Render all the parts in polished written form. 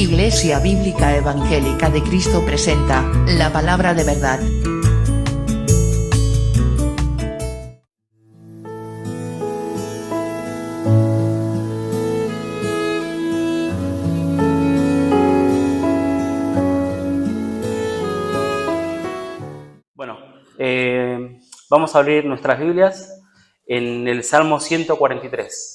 Iglesia Bíblica Evangélica de Cristo presenta la palabra de verdad. Bueno, vamos a abrir nuestras Biblias en el Salmo 143.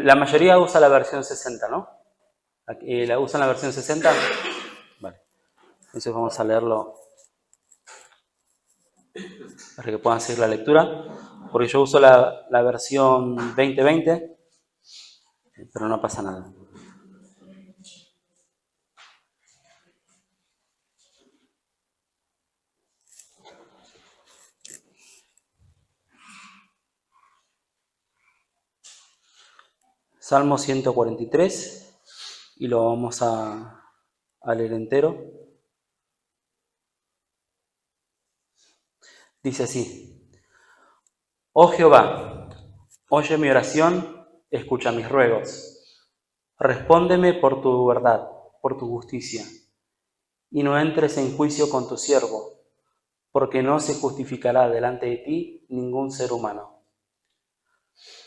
La mayoría usa la versión 60, ¿no? ¿La usan la versión 60? Vale. Entonces vamos a leerlo para que puedan seguir la lectura. Porque yo uso la versión 2020, pero no pasa nada. Salmo 143, y lo vamos a leer entero. Dice así: Oh Jehová, oye mi oración, escucha mis ruegos. Respóndeme por tu verdad, por tu justicia, y no entres en juicio con tu siervo, porque no se justificará delante de ti ningún ser humano.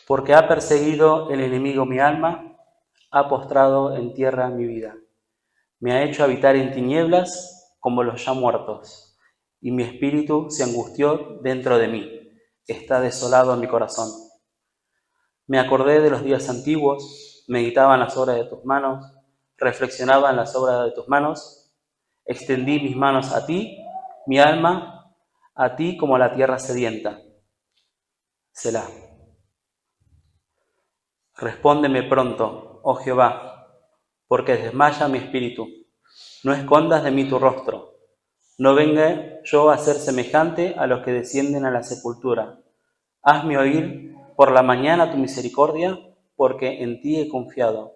Porque ha perseguido el enemigo mi alma, ha postrado en tierra mi vida. Me ha hecho habitar en tinieblas como los ya muertos, y mi espíritu se angustió dentro de mí. Está desolado mi corazón. Me acordé de los días antiguos, meditaba en las obras de tus manos, reflexionaba en las obras de tus manos. Extendí mis manos a ti, mi alma, a ti como a la tierra sedienta. Selah. Respóndeme pronto, oh Jehová, porque desmaya mi espíritu. No escondas de mí tu rostro. No venga yo a ser semejante a los que descienden a la sepultura. Hazme oír por la mañana tu misericordia, porque en ti he confiado.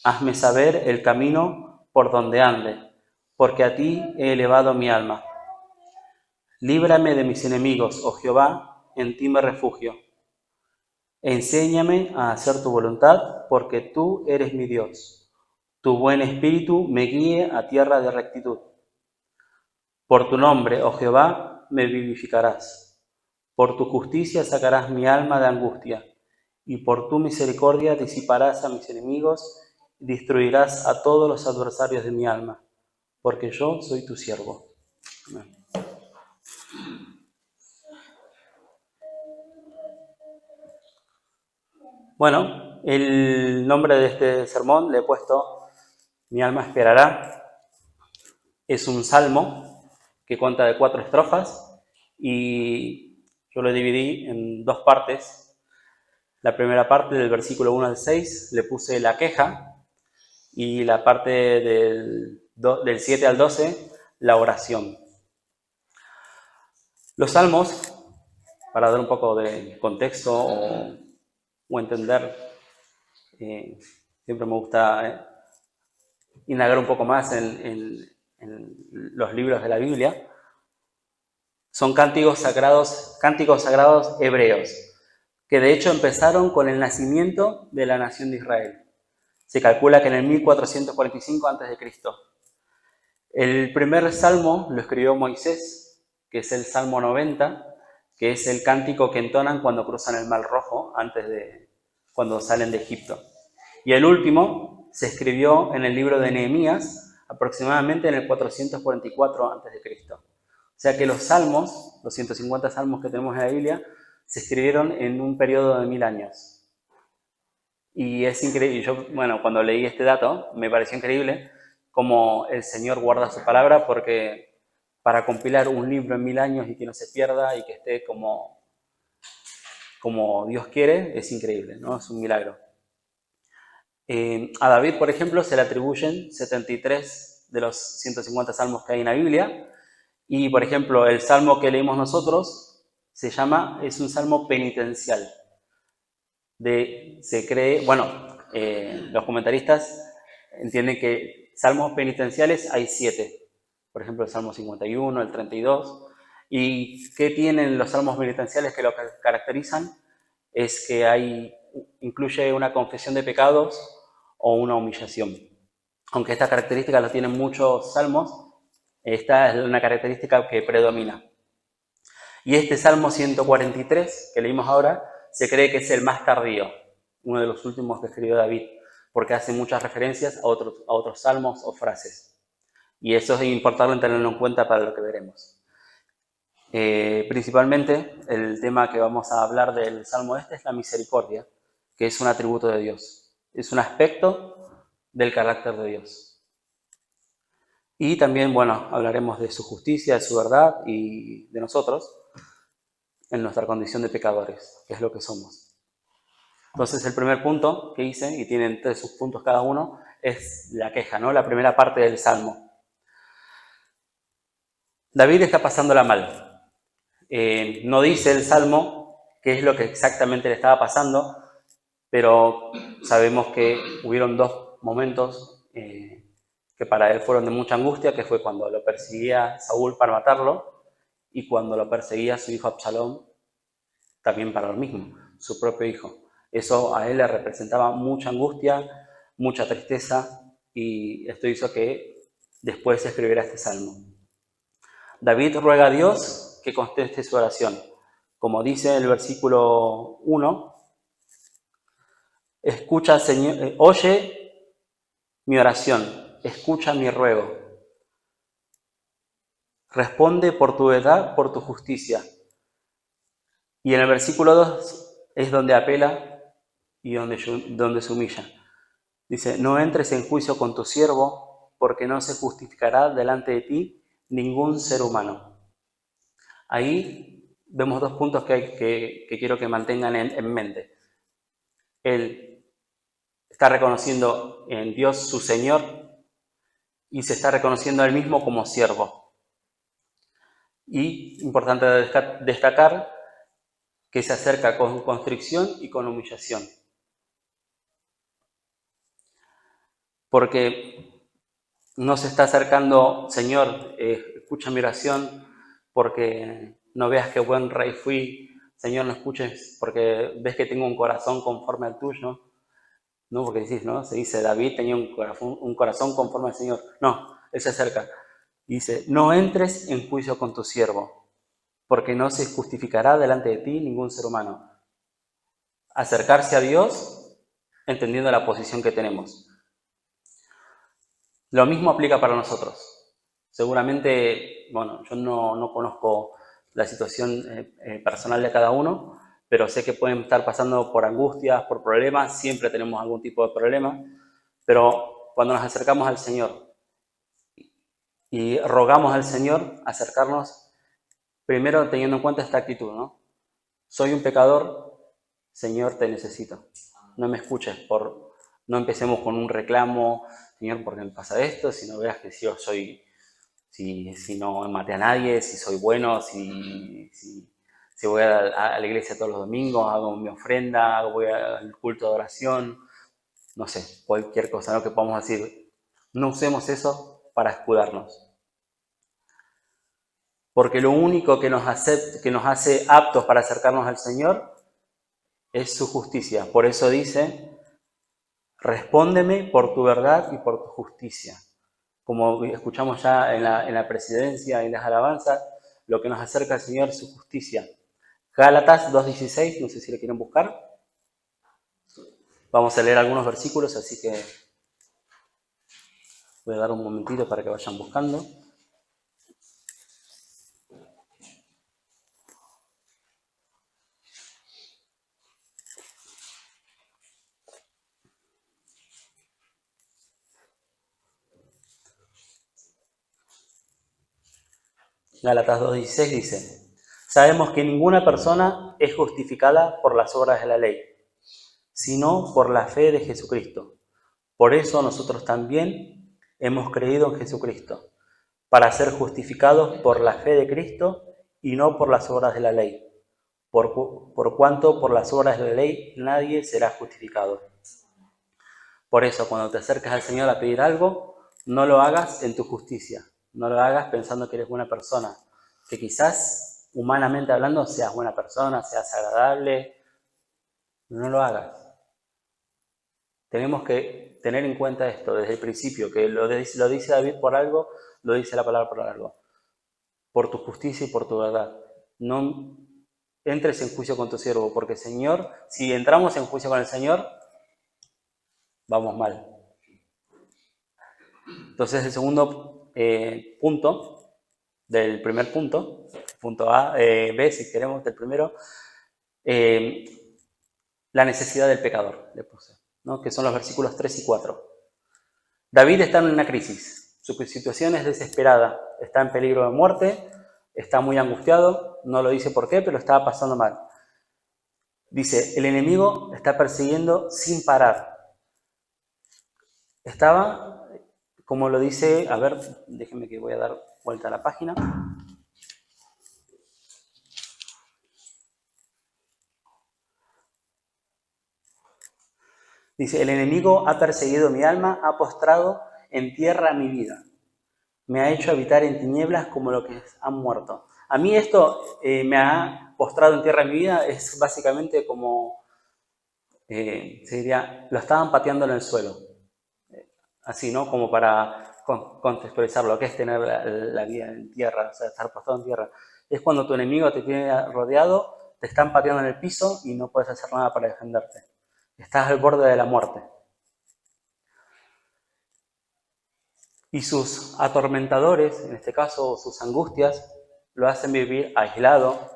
Hazme saber el camino por donde ande, porque a ti he elevado mi alma. Líbrame de mis enemigos, oh Jehová, en ti me refugio. Enséñame a hacer tu voluntad, porque tú eres mi Dios. Tu buen espíritu me guíe a tierra de rectitud. Por tu nombre, oh Jehová, me vivificarás. Por tu justicia sacarás mi alma de angustia, y por tu misericordia disiparás a mis enemigos y destruirás a todos los adversarios de mi alma, porque yo soy tu siervo. Amén. Bueno, el nombre de este sermón le he puesto Mi alma esperará. Es un salmo que cuenta de 4 estrofas y yo lo dividí en 2 partes. La primera parte, del versículo 1 al 6, le puse la queja, y la parte del 7 al 12, la oración. Los salmos, para dar un poco de contexto o entender, siempre me gusta indagar un poco más en los libros de la Biblia. Son cánticos sagrados hebreos, que de hecho empezaron con el nacimiento de la nación de Israel. Se calcula que en el 1445 a.C. El primer salmo lo escribió Moisés, que es el Salmo 90, que es el cántico que entonan cuando cruzan el Mar Rojo, cuando salen de Egipto. Y el último se escribió en el libro de Nehemías, aproximadamente en el 444 a.C. O sea que los salmos, los 150 salmos que tenemos en la Biblia, se escribieron en un periodo de 1000 años. Y es increíble. Yo, cuando leí este dato, me pareció increíble cómo el Señor guarda su palabra, porque para compilar un libro en 1000 años y que no se pierda y que esté como Dios quiere, es increíble, ¿no? Es un milagro. A David, por ejemplo, se le atribuyen 73 de los 150 salmos que hay en la Biblia. Y, por ejemplo, el salmo que leímos nosotros es un salmo penitencial. Los comentaristas entienden que salmos penitenciales hay 7. Por ejemplo, el Salmo 51, el 32. ¿Y qué tienen los salmos penitenciales que lo caracterizan? Es que incluye una confesión de pecados o una humillación. Aunque esta característica la tienen muchos salmos, esta es una característica que predomina. Y este Salmo 143 que leímos ahora se cree que es el más tardío, uno de los últimos que escribió David, porque hace muchas referencias a otros salmos o frases. Y eso es importante tenerlo en cuenta para lo que veremos. Principalmente el tema que vamos a hablar del Salmo este es la misericordia, que es un atributo de Dios, es un aspecto del carácter de Dios. Y también, bueno, hablaremos de su justicia, de su verdad y de nosotros en nuestra condición de pecadores, que es lo que somos. Entonces el primer punto que hice, y tienen 3 subpuntos cada uno, es la queja, ¿no? La primera parte del Salmo. David está pasándola mal. No dice el Salmo qué es lo que exactamente le estaba pasando, pero sabemos que hubieron 2 momentos que para él fueron de mucha angustia, que fue cuando lo perseguía Saúl para matarlo y cuando lo perseguía su hijo Absalón también para lo mismo, su propio hijo. Eso a él le representaba mucha angustia, mucha tristeza, y esto hizo que después se escribiera este salmo. David ruega a Dios que conteste su oración. Como dice el versículo 1, escucha, Señor, oye mi oración, escucha mi ruego. Responde por tu verdad, por tu justicia. Y en el versículo 2 es donde apela y donde se humilla. Dice, no entres en juicio con tu siervo, porque no se justificará delante de ti ningún ser humano. Ahí vemos 2 puntos que quiero que mantengan en mente. Él está reconociendo en Dios su Señor y se está reconociendo a él mismo como siervo. Y importante destacar que se acerca con constricción y con humillación. Porque no se está acercando, Señor, escucha mi oración, porque no veas qué buen rey fui, Señor, no escuches, porque ves que tengo un corazón conforme al tuyo, ¿no? Porque decís, ¿no? Se dice, David tenía un corazón conforme al Señor. No, él se acerca y dice, no entres en juicio con tu siervo, porque no se justificará delante de ti ningún ser humano. Acercarse a Dios entendiendo la posición que tenemos. Lo mismo aplica para nosotros. Seguramente, bueno, yo no conozco la situación personal de cada uno, pero sé que pueden estar pasando por angustias, por problemas, siempre tenemos algún tipo de problema, pero cuando nos acercamos al Señor y rogamos al Señor acercarnos, primero teniendo en cuenta esta actitud, ¿no? Soy un pecador, Señor, te necesito. No me escuches, no empecemos con un reclamo, Señor, ¿por qué me pasa esto? Si no veas que si yo soy, si no maté a nadie, si soy bueno, si voy a la iglesia todos los domingos, hago mi ofrenda, voy al culto de oración, no sé, cualquier cosa, ¿no? Que podamos decir, no usemos eso para escudarnos. Porque lo único que nos hace aptos para acercarnos al Señor es su justicia. Por eso dice, respóndeme por tu verdad y por tu justicia. Como escuchamos ya en la presidencia y en las alabanzas, lo que nos acerca al Señor es su justicia. Gálatas 2:16, no sé si le quieren buscar. Vamos a leer algunos versículos, así que voy a dar un momentito para que vayan buscando. Gálatas 2:16 dice, sabemos que ninguna persona es justificada por las obras de la ley, sino por la fe de Jesucristo. Por eso nosotros también hemos creído en Jesucristo, para ser justificados por la fe de Cristo y no por las obras de la ley, por cuanto por las obras de la ley nadie será justificado. Por eso, cuando te acercas al Señor a pedir algo, no lo hagas en tu justicia, no lo hagas pensando que eres buena persona, que quizás, humanamente hablando, seas buena persona, seas agradable, no lo hagas. Tenemos que tener en cuenta esto desde el principio, que lo dice David por algo, lo dice la palabra por algo. Por tu justicia y por tu verdad. No entres en juicio con tu siervo, porque Señor, si entramos en juicio con el Señor, vamos mal. Entonces el segundo punto del primer punto A, B si queremos, del primero, la necesidad del pecador, le puse, ¿no? Que son los versículos 3 y 4. David está en una crisis, su situación es desesperada, está en peligro de muerte, está muy angustiado, no lo dice por qué, pero estaba pasando mal. Dice, el enemigo está persiguiendo sin parar. Estaba, como lo dice, a ver, déjenme que voy a dar vuelta a la página. Dice, el enemigo ha perseguido mi alma, ha postrado en tierra mi vida. Me ha hecho habitar en tinieblas como los que han muerto. A mí esto me ha postrado en tierra mi vida, es básicamente como, se diría, lo estaban pateando en el suelo. Así, ¿no? Como para contextualizar lo que es tener la vida en tierra, o sea, estar postrado en tierra. Es cuando tu enemigo te tiene rodeado, te están pateando en el piso y no puedes hacer nada para defenderte. Estás al borde de la muerte. Y sus atormentadores, en este caso sus angustias, lo hacen vivir aislado,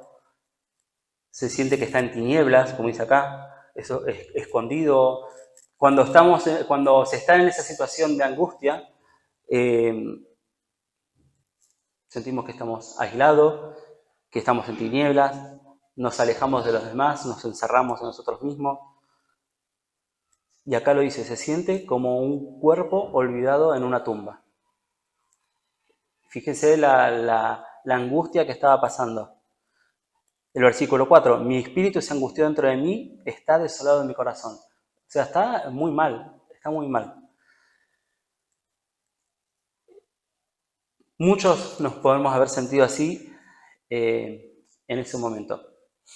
se siente que está en tinieblas, como dice acá, eso es escondido. Cuando se está en esa situación de angustia, sentimos que estamos aislados, que estamos en tinieblas, nos alejamos de los demás, nos encerramos en nosotros mismos. Y acá lo dice, se siente como un cuerpo olvidado en una tumba. Fíjense la angustia que estaba pasando. El versículo 4, mi espíritu se angustió dentro de mí, está desolado en mi corazón. O sea, está muy mal, está muy mal. Muchos nos podemos haber sentido así en ese momento.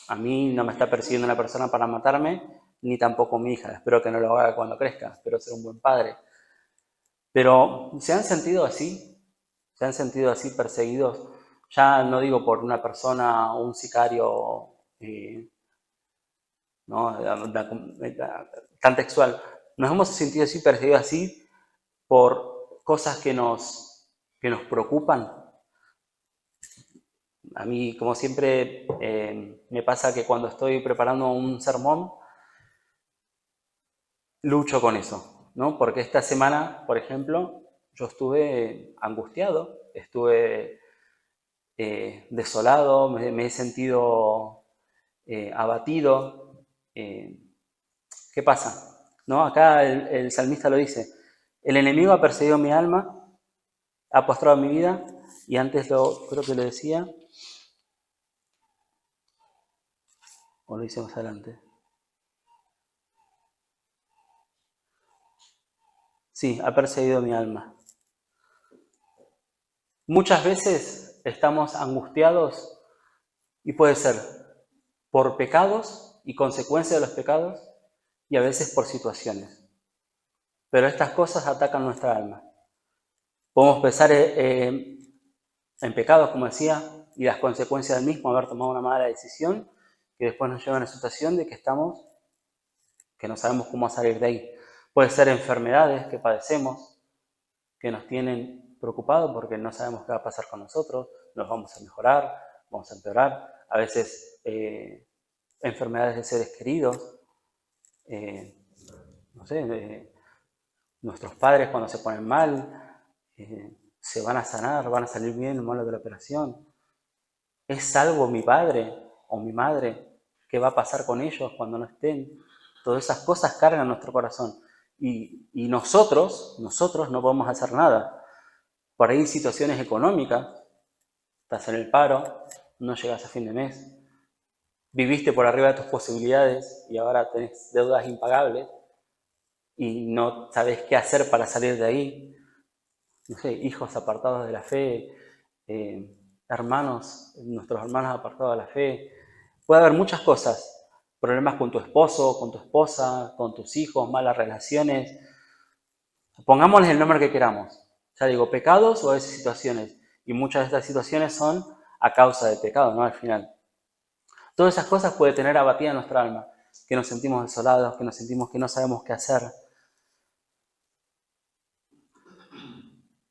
A mí no me está persiguiendo una persona para matarme, ni tampoco mi hija. Espero que no lo haga cuando crezca, espero ser un buen padre. Pero ¿se han sentido así? ¿Se han sentido así perseguidos? Ya no digo por una persona o un sicario ¿no? Tan textual. Nos hemos sentido así, percibidos así, por cosas que nos preocupan. A mí, como siempre, me pasa que cuando estoy preparando un sermón, lucho con eso, ¿no? Porque esta semana, por ejemplo, yo estuve angustiado, estuve desolado, me he sentido abatido. ¿Qué pasa? ¿No? Acá el salmista lo dice, el enemigo ha perseguido mi alma, ha postrado mi vida, y antes creo que lo decía, o lo hice más adelante. Sí, ha perseguido mi alma. Muchas veces estamos angustiados y puede ser por pecados y consecuencias de los pecados y a veces por situaciones. Pero estas cosas atacan nuestra alma. Podemos pensar en pecados, como decía, y las consecuencias del mismo, haber tomado una mala decisión, que después nos lleva a una situación de que no sabemos cómo salir de ahí. Puede ser enfermedades que padecemos, que nos tienen preocupados porque no sabemos qué va a pasar con nosotros, nos vamos a mejorar, vamos a empeorar. A veces enfermedades de seres queridos, no sé, nuestros padres cuando se ponen mal, se van a sanar, van a salir bien o mal de la operación. ¿Es salvo mi padre o mi madre? ¿Qué va a pasar con ellos cuando no estén? Todas esas cosas cargan nuestro corazón. Y nosotros no podemos hacer nada. Por ahí situaciones económicas, estás en el paro, no llegas a fin de mes, viviste por arriba de tus posibilidades y ahora tenés deudas impagables y no sabes qué hacer para salir de ahí. No sé, hijos apartados de la fe, hermanos, nuestros hermanos apartados de la fe. Puede haber muchas cosas, problemas con tu esposo, con tu esposa, con tus hijos, malas relaciones. Pongámosles el nombre que queramos. Ya digo, pecados o a veces situaciones. Y muchas de estas situaciones son a causa del pecado, ¿no? Al final. Todas esas cosas puede tener abatida nuestra alma, que nos sentimos desolados, que nos sentimos que no sabemos qué hacer.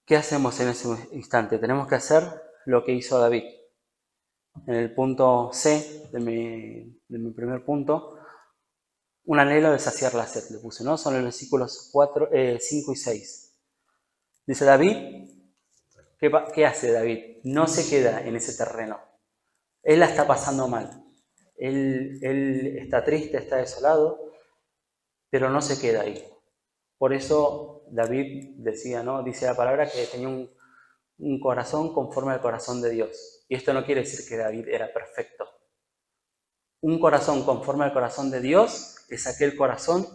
¿Qué hacemos en ese instante? Tenemos que hacer lo que hizo David. En el punto C de mi primer punto, un anhelo de saciar la sed, le puse, ¿no? Son los versículos 5 y 6. Dice David, ¿qué hace David? No se queda en ese terreno. Él la está pasando mal. Él está triste, está desolado, pero no se queda ahí. Por eso David decía, ¿no? Dice la palabra que tenía un corazón conforme al corazón de Dios. Y esto no quiere decir que David era perfecto. Un corazón conforme al corazón de Dios es aquel corazón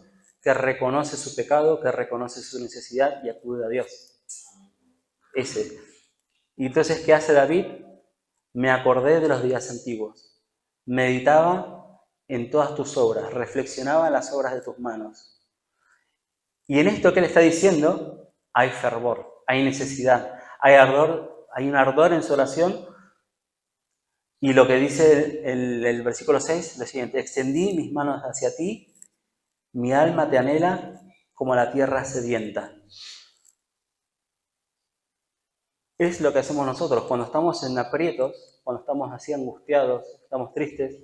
que reconoce su pecado, que reconoce su necesidad y acude a Dios. Ese. Y entonces, ¿qué hace David? Me acordé de los días antiguos. Meditaba en todas tus obras, reflexionaba en las obras de tus manos. Y en esto que él está diciendo, hay fervor, hay necesidad, hay ardor, hay un ardor en su oración. Y lo que dice el versículo 6, lo siguiente: extendí mis manos hacia ti, mi alma te anhela como la tierra sedienta. Es lo que hacemos nosotros cuando estamos en aprietos, cuando estamos así angustiados, estamos tristes.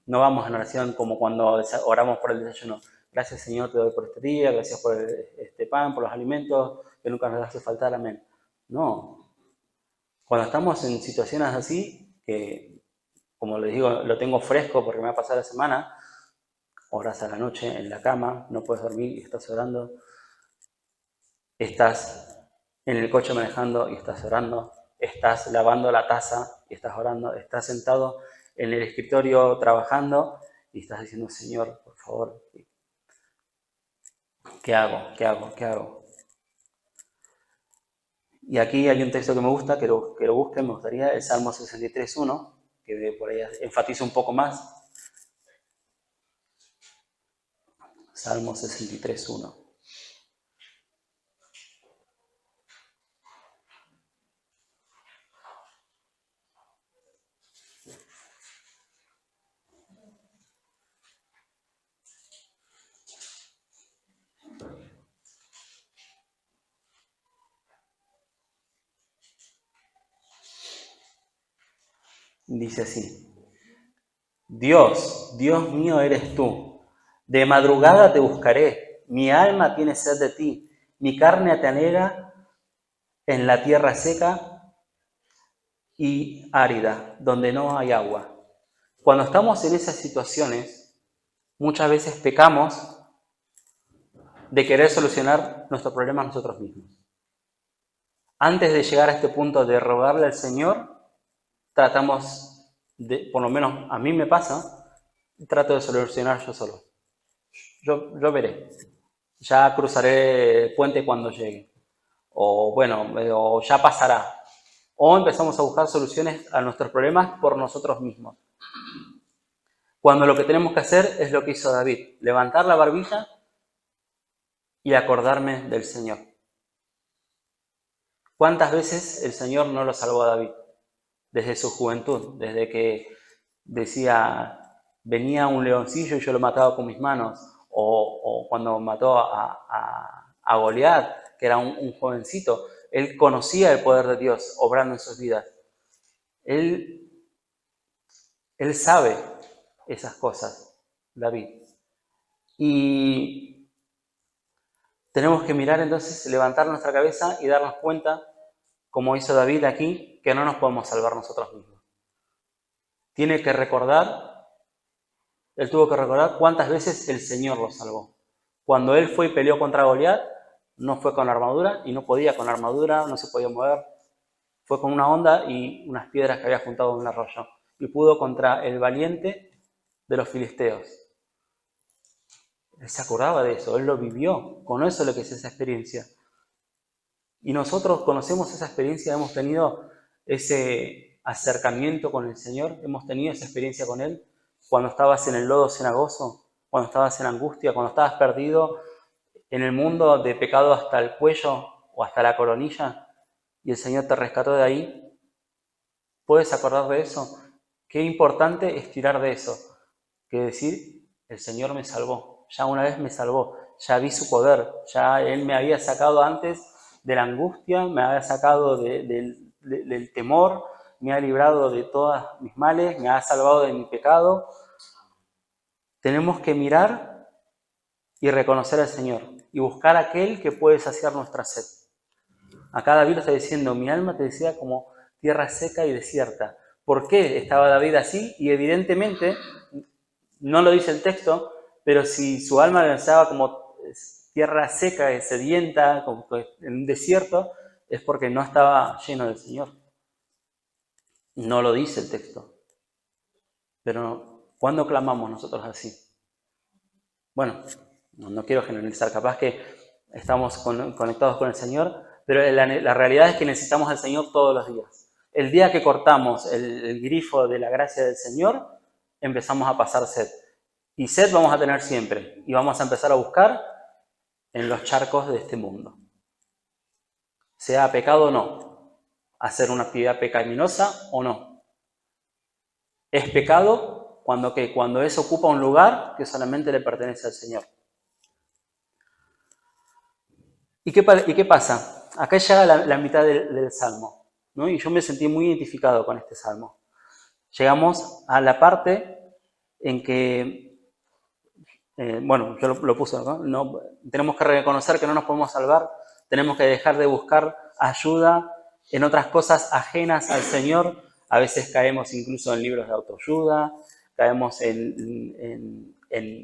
No vamos en oración como cuando oramos por el desayuno. Gracias, Señor, te doy por este día, gracias por este pan, por los alimentos, que nunca nos hace faltar, amén. No. Cuando estamos en situaciones así, que, como les digo, lo tengo fresco porque me ha pasado la semana, oras a la noche en la cama, no puedes dormir y estás orando, estás en el coche manejando y estás orando, estás lavando la taza y estás orando, estás sentado en el escritorio trabajando y estás diciendo, Señor, por favor, ¿qué hago? ¿Qué hago? ¿Qué hago? Y aquí hay un texto que me gusta, que lo busquen, me gustaría, el Salmo 63.1, que por ahí enfatiza un poco más. Salmo 63.1. Dice así: Dios, Dios mío eres tú, de madrugada te buscaré, mi alma tiene sed de ti, mi carne te anhela en la tierra seca y árida, donde no hay agua. Cuando estamos en esas situaciones, muchas veces pecamos de querer solucionar nuestros problemas nosotros mismos. Antes de llegar a este punto de rogarle al Señor, tratamos de, por lo menos a mí me pasa, trato de solucionar yo solo. Yo veré. Ya cruzaré el puente cuando llegue. O bueno, o ya pasará. O empezamos a buscar soluciones a nuestros problemas por nosotros mismos. Cuando lo que tenemos que hacer es lo que hizo David: levantar la barbilla y acordarme del Señor. ¿Cuántas veces el Señor no lo salvó a David? Desde su juventud, desde que decía, venía un leoncillo y yo lo mataba con mis manos, o cuando mató a Goliat, que era un jovencito, él conocía el poder de Dios obrando en sus vidas. Él sabe esas cosas, David. Y tenemos que mirar entonces, levantar nuestra cabeza y darnos cuenta, como hizo David aquí, que no nos podemos salvar nosotros mismos. Tiene que recordar, él tuvo que recordar cuántas veces el Señor lo salvó. Cuando él fue y peleó contra Goliat, no fue con armadura y no podía con armadura, no se podía mover. Fue con una honda y unas piedras que había juntado en un arroyo. Y pudo contra el valiente de los filisteos. Él se acordaba de eso, él lo vivió, conoce lo que es esa experiencia. Y nosotros conocemos esa experiencia, hemos tenido ese acercamiento con el Señor? ¿Hemos tenido esa experiencia con Él? Cuando estabas en el lodo cenagoso, cuando estabas en angustia, cuando estabas perdido en el mundo de pecado hasta el cuello o hasta la coronilla y el Señor te rescató de ahí. ¿Puedes acordar de eso? Qué importante es tirar de eso, que decir, el Señor me salvó, ya una vez me salvó, ya vi su poder, ya Él me había sacado antes de la angustia, me había sacado del temor, me ha librado de todos mis males, me ha salvado de mi pecado. Tenemos que mirar y reconocer al Señor y buscar a aquel que puede saciar nuestra sed. Acá David está diciendo, mi alma te desea como tierra seca y desierta. ¿Por qué estaba David así? Y evidentemente, no lo dice el texto, pero si su alma lo deseaba como tierra seca y sedienta, como en un desierto, es porque no estaba lleno del Señor. No lo dice el texto. Pero ¿cuándo clamamos nosotros así? Bueno, no quiero generalizar, capaz que estamos conectados con el Señor, pero la realidad es que necesitamos al Señor todos los días. El día que cortamos el grifo de la gracia del Señor, empezamos a pasar sed. Y sed vamos a tener siempre. Y vamos a empezar a buscar en los charcos de este mundo. Sea pecado o no. Hacer una actividad pecaminosa o no. Es pecado cuando eso ocupa un lugar que solamente le pertenece al Señor. ¿Y qué pasa? Acá llega la mitad del Salmo, ¿no? Y yo me sentí muy identificado con este Salmo. Llegamos a la parte en que, bueno, yo lo puse, ¿no? Tenemos que reconocer que no nos podemos salvar, tenemos que dejar de buscar ayuda en otras cosas ajenas al Señor. A veces caemos incluso en libros de autoayuda, caemos en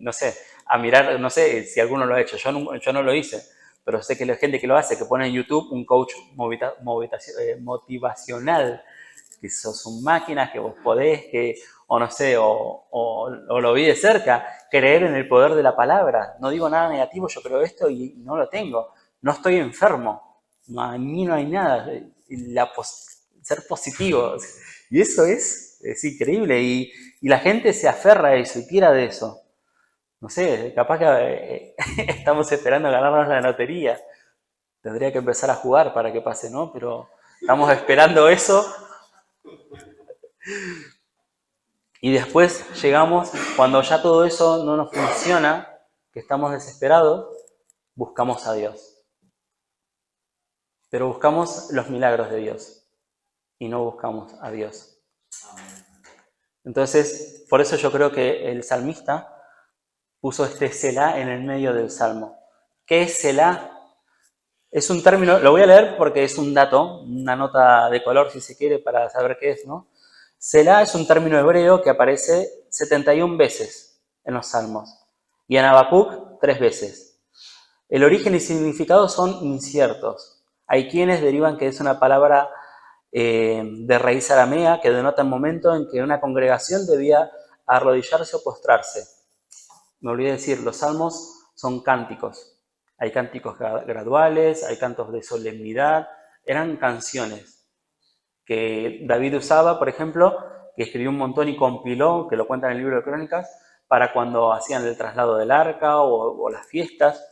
no sé, a mirar, no sé si alguno lo ha hecho, yo no lo hice, pero sé que la gente que lo hace, que pone en YouTube un coach motivacional, que sos un máquina, que vos podés, o no sé, o lo vi de cerca, creer en el poder de la palabra. No digo nada negativo, yo creo esto y no lo tengo. No estoy enfermo, a mí no hay nada. Ser positivo. Y eso es increíble. Y la gente se aferra a eso y tira de eso. No sé, capaz que estamos esperando ganarnos la lotería. Tendría que empezar a jugar para que pase, ¿no? Pero estamos esperando eso. Y después llegamos, cuando ya todo eso no nos funciona, que estamos desesperados, buscamos a Dios. Pero buscamos los milagros de Dios y no buscamos a Dios. Entonces, por eso yo creo que el salmista puso este Selah en el medio del salmo. ¿Qué es Selah? Es un término, lo voy a leer porque es un dato, una nota de color si se quiere para saber qué es, ¿no? Selah es un término hebreo que aparece 71 veces en los salmos y en Habacuc 3 veces. El origen y significado son inciertos. Hay quienes derivan que es una palabra de raíz aramea que denota el momento en que una congregación debía arrodillarse o postrarse. Me olvidé decir, los salmos son cánticos. Hay cánticos graduales, hay cantos de solemnidad, eran canciones que David usaba, por ejemplo, que escribió un montón y compiló, que lo cuenta en el libro de Crónicas, para cuando hacían el traslado del arca o las fiestas.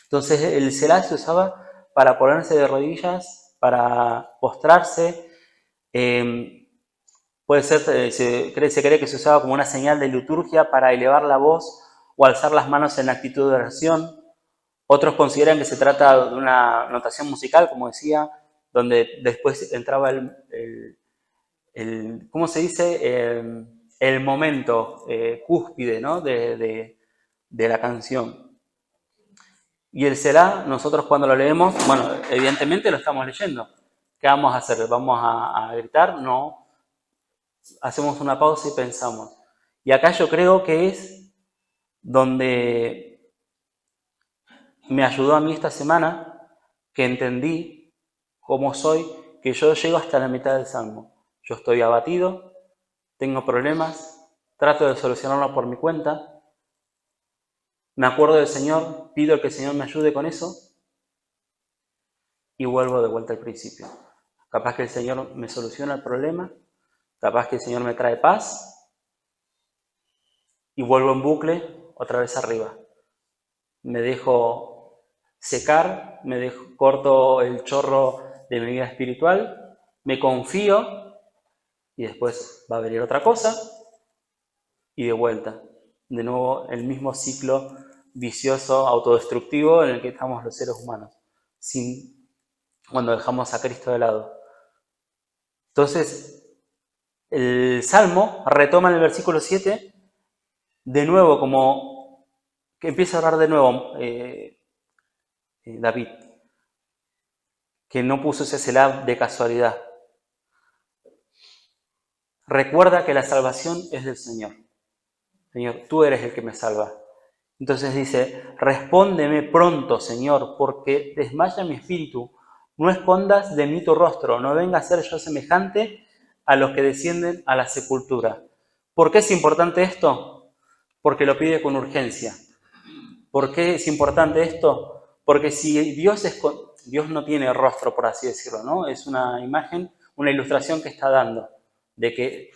Entonces el Selah se usaba para ponerse de rodillas, para postrarse. Puede ser, se cree que se usaba como una señal de liturgia para elevar la voz o alzar las manos en actitud de oración. Otros consideran que se trata de una notación musical, como decía, donde después entraba ¿cómo se dice? El momento cúspide, ¿no? de la canción. Y el Selah, nosotros cuando lo leemos, bueno, evidentemente lo estamos leyendo. ¿Qué vamos a hacer? ¿Vamos a gritar? No. Hacemos una pausa y pensamos. Y acá yo creo que es donde me ayudó a mí esta semana, que entendí cómo soy, que yo llego hasta la mitad del salmo. Yo estoy abatido, tengo problemas, trato de solucionarlo por mi cuenta, me acuerdo del Señor, pido que el Señor me ayude con eso y vuelvo de vuelta al principio. Capaz que el Señor me soluciona el problema, capaz que el Señor me trae paz y vuelvo en bucle otra vez arriba. Me dejo secar, corto el chorro de mi vida espiritual, me confío y después va a venir otra cosa y de vuelta. De nuevo el mismo ciclo vicioso, autodestructivo en el que estamos los seres humanos, cuando dejamos a Cristo de lado. Entonces, el Salmo retoma en el versículo 7, de nuevo, como que empieza a orar de nuevo David, que no puso ese selah de casualidad. Recuerda que la salvación es del Señor. Señor, tú eres el que me salva. Entonces dice, respóndeme pronto, Señor, porque desmaya mi espíritu. No escondas de mí tu rostro, no venga a ser yo semejante a los que descienden a la sepultura. ¿Por qué es importante esto? Porque lo pide con urgencia. ¿Por qué es importante esto? Porque si Dios no tiene rostro, por así decirlo, ¿no? Es una imagen, una ilustración que está dando de que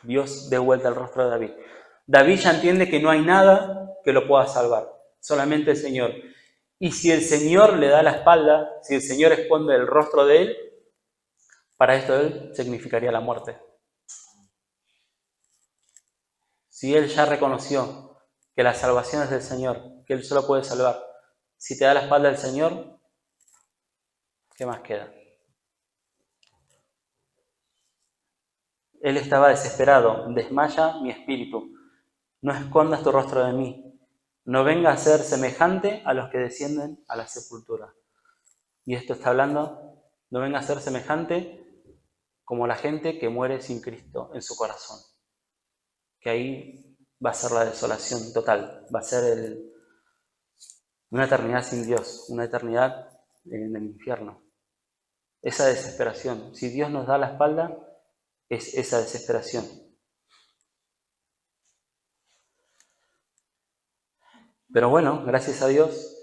Dios dé vuelta el rostro de David. David ya entiende que no hay nada que lo pueda salvar, solamente el Señor. Y si el Señor le da la espalda, si el Señor esconde el rostro de él, para esto él significaría la muerte. Si él ya reconoció que la salvación es del Señor, que él solo puede salvar, si te da la espalda el Señor, ¿qué más queda? Él estaba desesperado, desmaya mi espíritu. No escondas tu rostro de mí. No venga a ser semejante a los que descienden a la sepultura. Y esto está hablando, no venga a ser semejante como la gente que muere sin Cristo en su corazón. Que ahí va a ser la desolación total, va a ser una eternidad sin Dios, una eternidad en el infierno. Esa desesperación, si Dios nos da la espalda, es esa desesperación. Pero bueno, gracias a Dios,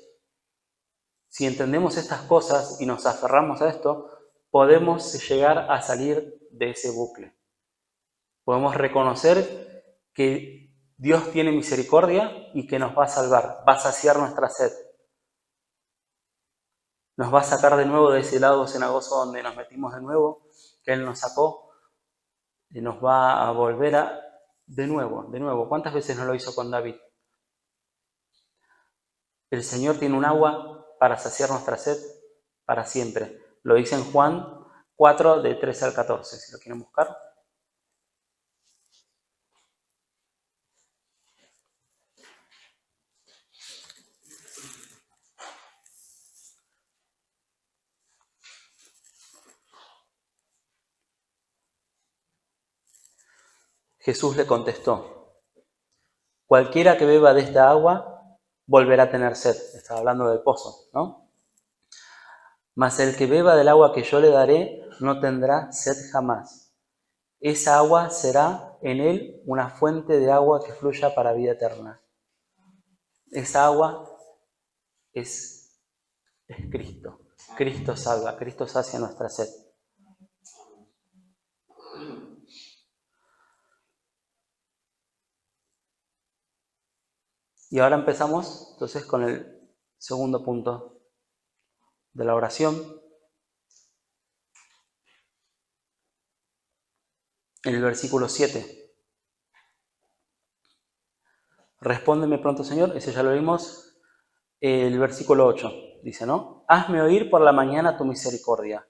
si entendemos estas cosas y nos aferramos a esto, podemos llegar a salir de ese bucle. Podemos reconocer que Dios tiene misericordia y que nos va a salvar, va a saciar nuestra sed. Nos va a sacar de nuevo de ese lado cenagoso donde nos metimos de nuevo, que Él nos sacó, y nos va a volver de nuevo. ¿Cuántas veces no lo hizo con David? El Señor tiene un agua para saciar nuestra sed para siempre. Lo dice en Juan 4, de 13 al 14, si lo quieren buscar. Jesús le contestó, cualquiera que beba de esta agua volverá a tener sed. Estaba hablando del pozo, ¿no? Mas el que beba del agua que yo le daré no tendrá sed jamás. Esa agua será en él una fuente de agua que fluya para vida eterna. Esa agua es Cristo. Cristo salva, Cristo sacia nuestra sed. Y ahora empezamos entonces con el segundo punto de la oración. En el versículo 7. Respóndeme pronto, Señor. Ese ya lo vimos. El versículo 8 dice, ¿no? Hazme oír por la mañana tu misericordia,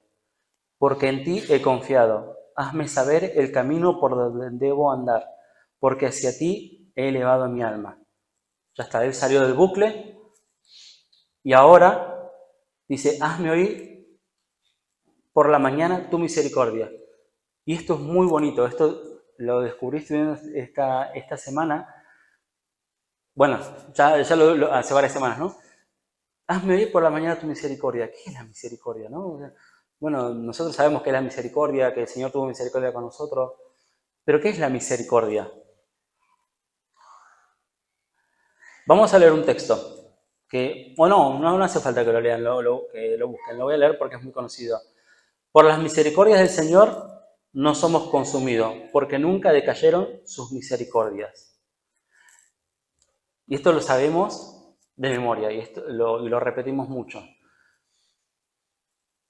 porque en ti he confiado. Hazme saber el camino por donde debo andar, porque hacia ti he elevado mi alma. Ya está, él salió del bucle y ahora dice, hazme oír por la mañana tu misericordia. Y esto es muy bonito, esto lo descubrí estudiando esta semana. Bueno, ya hace varias semanas, ¿no? Hazme oír por la mañana tu misericordia. ¿Qué es la misericordia, no? Bueno, nosotros sabemos que es la misericordia, que el Señor tuvo misericordia con nosotros, pero ¿qué es la misericordia? Vamos a leer un texto, que, no hace falta que lo lean, que lo busquen, lo voy a leer porque es muy conocido. Por las misericordias del Señor no somos consumidos, porque nunca decayeron sus misericordias. Y esto lo sabemos de memoria, y lo repetimos mucho.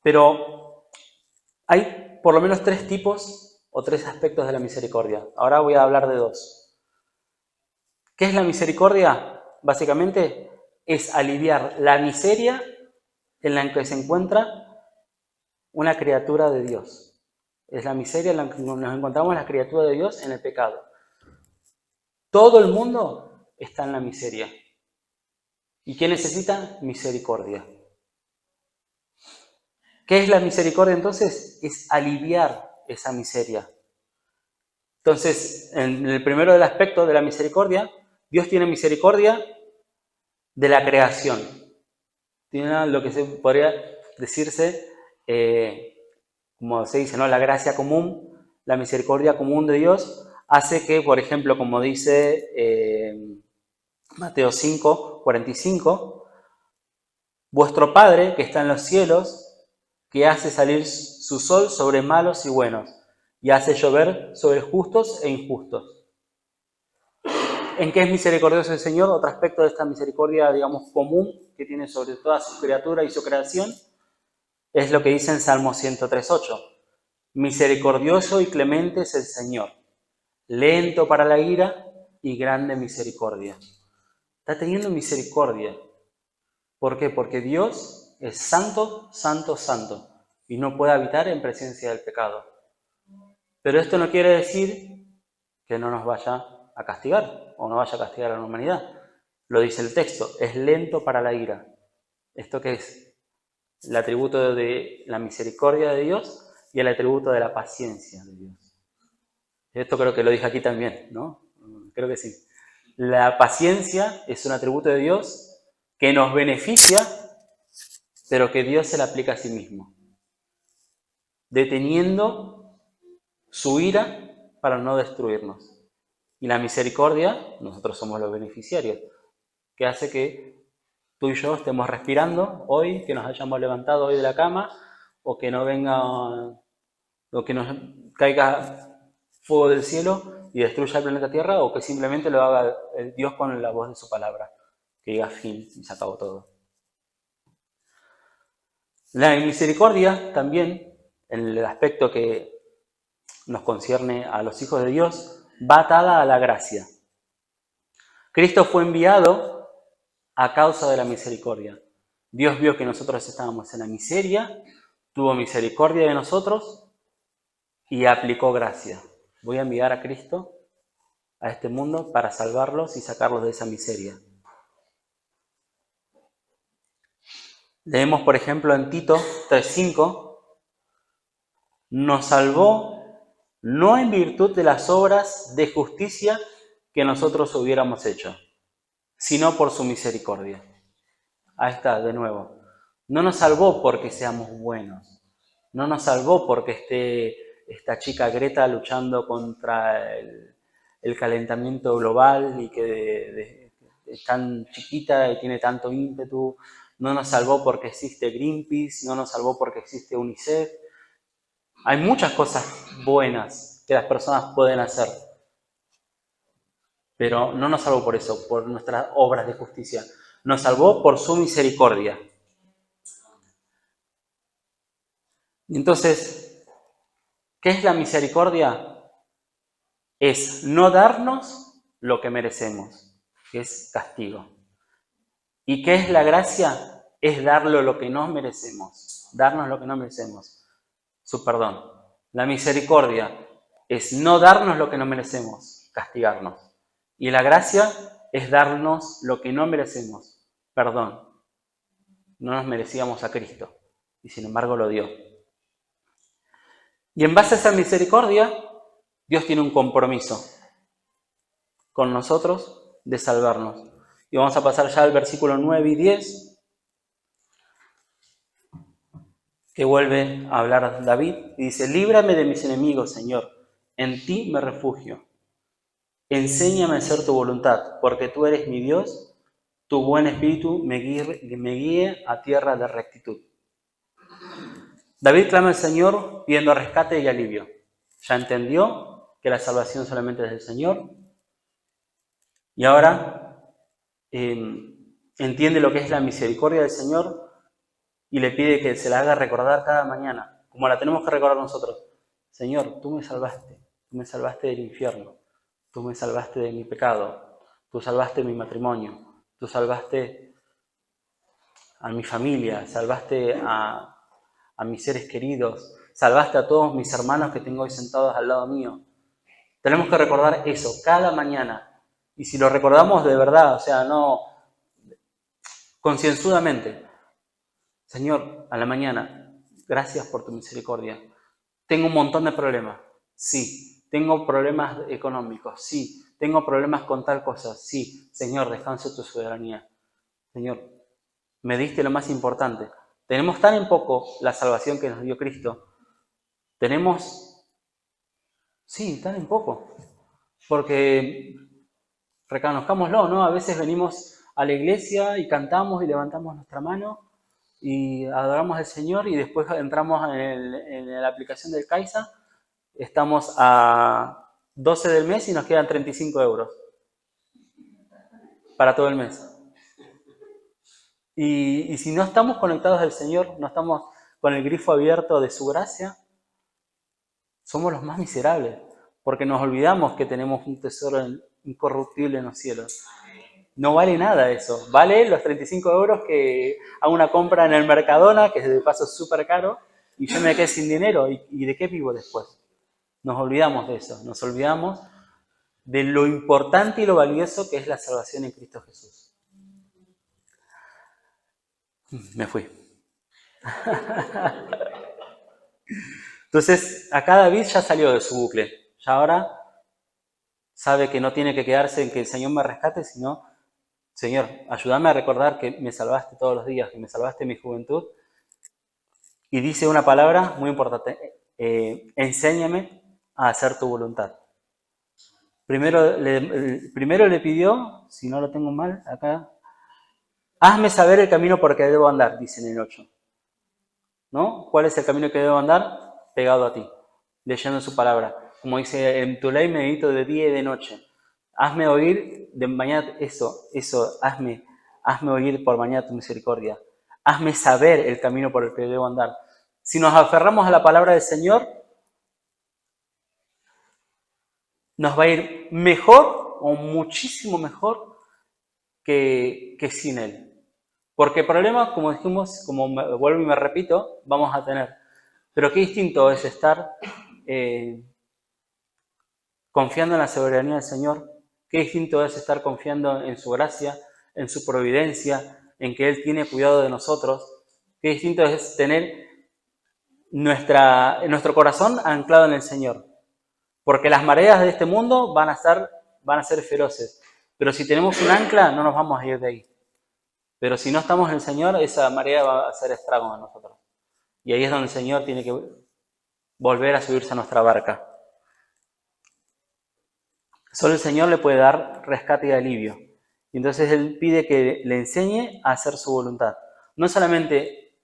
Pero hay por lo menos 3 tipos o 3 aspectos de la misericordia. Ahora voy a hablar de 2. ¿Qué es la misericordia? Básicamente es aliviar la miseria en la que se encuentra una criatura de Dios. Es la miseria en la que nos encontramos la criatura de Dios en el pecado. Todo el mundo está en la miseria. ¿Y qué necesita? Misericordia. ¿Qué es la misericordia entonces? Es aliviar esa miseria. Entonces, en el primero del aspecto de la misericordia, Dios tiene misericordia de la creación. Tiene lo que se podría decirse, como se dice, ¿no? La gracia común, la misericordia común de Dios, hace que, por ejemplo, como dice Mateo 5, 45, vuestro Padre que está en los cielos, que hace salir su sol sobre malos y buenos, y hace llover sobre justos e injustos. ¿En qué es misericordioso el Señor? Otro aspecto de esta misericordia, digamos, común, que tiene sobre toda su criatura y su creación, es lo que dice en Salmo 103:8. Misericordioso y clemente es el Señor, lento para la ira y grande misericordia. Está teniendo misericordia. ¿Por qué? Porque Dios es santo, santo, santo, y no puede habitar en presencia del pecado. Pero esto no quiere decir que no nos vaya a castigar, o no vaya a castigar a la humanidad. Lo dice el texto, es lento para la ira. ¿Esto qué es? El atributo de la misericordia de Dios y el atributo de la paciencia de Dios. Esto creo que lo dije aquí también, ¿no? Creo que sí. La paciencia es un atributo de Dios que nos beneficia, pero que Dios se la aplica a sí mismo, deteniendo su ira para no destruirnos. Y la misericordia, nosotros somos los beneficiarios, que hace que tú y yo estemos respirando hoy, que nos hayamos levantado hoy de la cama, o que no venga, o que nos caiga fuego del cielo y destruya el planeta Tierra, o que simplemente lo haga Dios con la voz de su palabra, que diga fin y se acabó todo. La misericordia también, en el aspecto que nos concierne a los hijos de Dios, va atada a la gracia. Cristo fue enviado a causa de la misericordia. Dios vio que nosotros estábamos en la miseria, tuvo misericordia de nosotros y aplicó gracia. Voy a enviar a Cristo a este mundo para salvarlos y sacarlos de esa miseria. Leemos, por ejemplo, en Tito 3:5, nos salvó no en virtud de las obras de justicia que nosotros hubiéramos hecho, sino por su misericordia. Ahí está, de nuevo. No nos salvó porque seamos buenos. No nos salvó porque esté esta chica Greta luchando contra el calentamiento global y que es tan chiquita y tiene tanto ímpetu. No nos salvó porque existe Greenpeace, no nos salvó porque existe UNICEF. Hay muchas cosas buenas que las personas pueden hacer, pero no nos salvó por eso, por nuestras obras de justicia. Nos salvó por su misericordia. Entonces, ¿qué es la misericordia? Es no darnos lo que merecemos, que es castigo. ¿Y qué es la gracia? Es darlo lo que no merecemos, darnos lo que no merecemos, su perdón. La misericordia es no darnos lo que no merecemos, castigarnos. Y la gracia es darnos lo que no merecemos, perdón. No nos merecíamos a Cristo y sin embargo lo dio. Y en base a esa misericordia, Dios tiene un compromiso con nosotros de salvarnos. Y vamos a pasar ya al versículo 9 y 10, que vuelve a hablar David y dice, líbrame de mis enemigos, Señor, en ti me refugio. Enséñame a hacer tu voluntad, porque tú eres mi Dios, tu buen espíritu me guíe a tierra de rectitud. David clama al Señor pidiendo rescate y alivio. Ya entendió que la salvación solamente es del Señor. Y ahora entiende lo que es la misericordia del Señor y le pide que se la haga recordar cada mañana, como la tenemos que recordar nosotros. Señor, tú me salvaste del infierno, tú me salvaste de mi pecado, tú salvaste mi matrimonio, tú salvaste a mi familia, salvaste a mis seres queridos, salvaste a todos mis hermanos que tengo hoy sentados al lado mío. Tenemos que recordar eso cada mañana. Y si lo recordamos de verdad, o sea, no concienzudamente, Señor, a la mañana, gracias por tu misericordia. Tengo un montón de problemas, sí. Tengo problemas económicos, sí. Tengo problemas con tal cosa, sí. Señor, descanso tu soberanía. Señor, me diste lo más importante. Tenemos tan en poco la salvación que nos dio Cristo. Tenemos, sí, tan en poco. Porque, reconozcámoslo, ¿no? A veces venimos a la iglesia y cantamos y levantamos nuestra mano y adoramos al Señor y después entramos en la aplicación del Caixa, estamos a 12 del mes y nos quedan 35 euros para todo el mes. Y si no estamos conectados al Señor, no estamos con el grifo abierto de su gracia, somos los más miserables, porque nos olvidamos que tenemos un tesoro incorruptible en los cielos. No vale nada eso. Vale los 35 euros que hago una compra en el Mercadona, que de paso es súper caro, y yo me quedé sin dinero. ¿Y de qué vivo después? Nos olvidamos de eso. Nos olvidamos de lo importante y lo valioso que es la salvación en Cristo Jesús. Me fui. Entonces, acá David ya salió de su bucle. Ya ahora sabe que no tiene que quedarse en que el Señor me rescate, sino, Señor, ayúdame a recordar que me salvaste todos los días, que me salvaste en mi juventud. Y dice una palabra muy importante, enséñame a hacer tu voluntad. Primero le pidió, si no lo tengo mal, acá, hazme saber el camino por el que debo andar, dice en el 8. ¿No? ¿Cuál es el camino que debo andar? Pegado a ti, leyendo su palabra. Como dice, en tu ley medito de día y de noche. Hazme oír de mañana hazme oír por mañana tu misericordia. Hazme saber el camino por el que debo andar. Si nos aferramos a la palabra del Señor, nos va a ir mejor o muchísimo mejor que sin Él. Porque problemas, como dijimos, como vuelvo y me repito, vamos a tener. Pero qué distinto es estar confiando en la soberanía del Señor. Qué distinto es estar confiando en su gracia, en su providencia, en que Él tiene cuidado de nosotros. Qué distinto es tener nuestro corazón anclado en el Señor. Porque las mareas de este mundo van a ser feroces. Pero si tenemos un ancla, no nos vamos a ir de ahí. Pero si no estamos en el Señor, esa marea va a hacer estragos a nosotros. Y ahí es donde el Señor tiene que volver a subirse a nuestra barca. Solo el Señor le puede dar rescate y alivio. Y entonces Él pide que le enseñe a hacer su voluntad. No solamente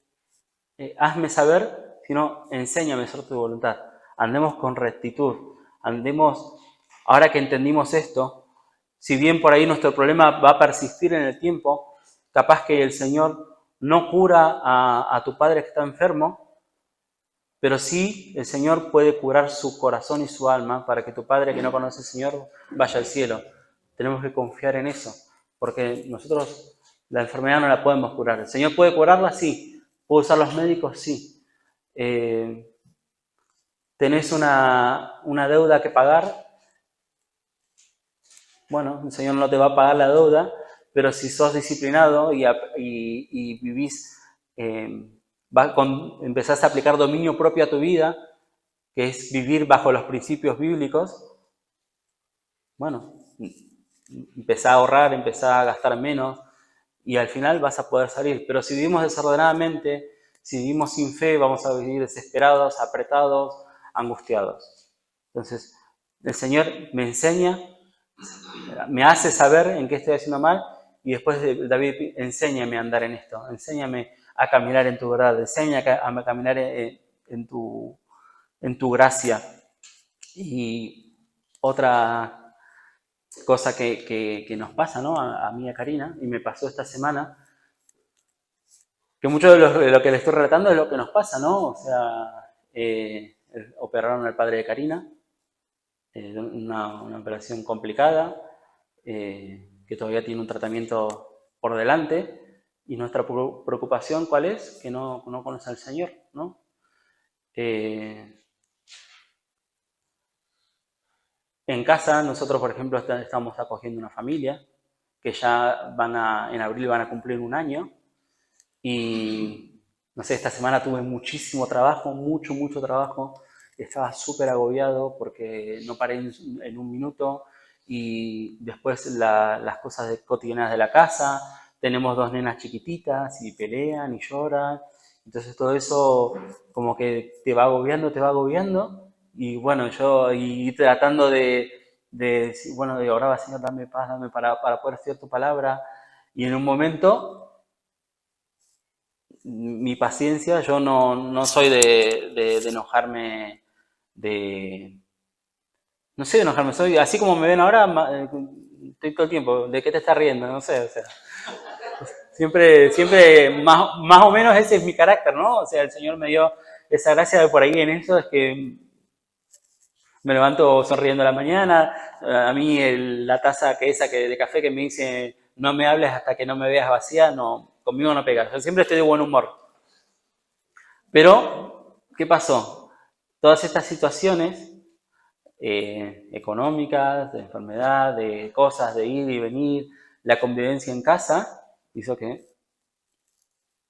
hazme saber, sino enséñame a hacer tu voluntad. Andemos con rectitud. Andemos, ahora que entendimos esto, si bien por ahí nuestro problema va a persistir en el tiempo, capaz que el Señor no cura a tu padre que está enfermo, pero sí el Señor puede curar su corazón y su alma para que tu padre que no conoce al Señor vaya al cielo. Tenemos que confiar en eso, porque nosotros la enfermedad no la podemos curar. ¿El Señor puede curarla? Sí. ¿Puede usar los médicos? Sí. ¿Tenés una deuda que pagar? Bueno, el Señor no te va a pagar la deuda, pero si sos disciplinado y vivís, empezás a aplicar dominio propio a tu vida, que es vivir bajo los principios bíblicos, bueno, empezá a ahorrar, empezá a gastar menos y al final vas a poder salir. Pero si vivimos desordenadamente, si vivimos sin fe, vamos a vivir desesperados, apretados, angustiados. Entonces, el Señor me enseña, me hace saber en qué estoy haciendo mal y después David, enséñame a andar en esto, enséñame a caminar en tu verdad, enséñame a caminar en tu gracia. Y otra cosa que nos pasa, ¿no? A mí y a Karina, y me pasó esta semana, que mucho de lo que le estoy relatando es lo que nos pasa, ¿no? O sea, operaron al padre de Karina, una operación complicada, que todavía tiene un tratamiento por delante, y nuestra preocupación, ¿cuál es? Que no conoce al Señor, ¿no? En casa, nosotros, por ejemplo, estamos acogiendo una familia que ya en abril van a cumplir 1 año, y no sé, esta semana tuve muchísimo trabajo, mucho trabajo. Estaba súper agobiado porque no paré en un minuto, y después las cosas cotidianas de la casa. Tenemos 2 nenas chiquititas y pelean y lloran. Entonces todo eso como que te va agobiando. Y bueno, yo y tratando de decir, bueno, de orar, Señor, dame paz, dame para poder hacer tu palabra. Y en un momento mi paciencia, yo no soy de enojarme, no sé de enojarme, soy así como me ven ahora, estoy todo el tiempo, ¿de qué te estás riendo? No sé, o sea, siempre más o menos ese es mi carácter, ¿no? O sea, el Señor me dio esa gracia de por ahí en eso, es que me levanto sonriendo a la mañana. A mí la taza de café que me dice no me hables hasta que no me veas vacía, no, conmigo no pega. Yo siempre estoy de buen humor. Pero, ¿qué pasó? Todas estas situaciones económicas, de enfermedad, de cosas, de ir y venir, la convivencia en casa, hizo que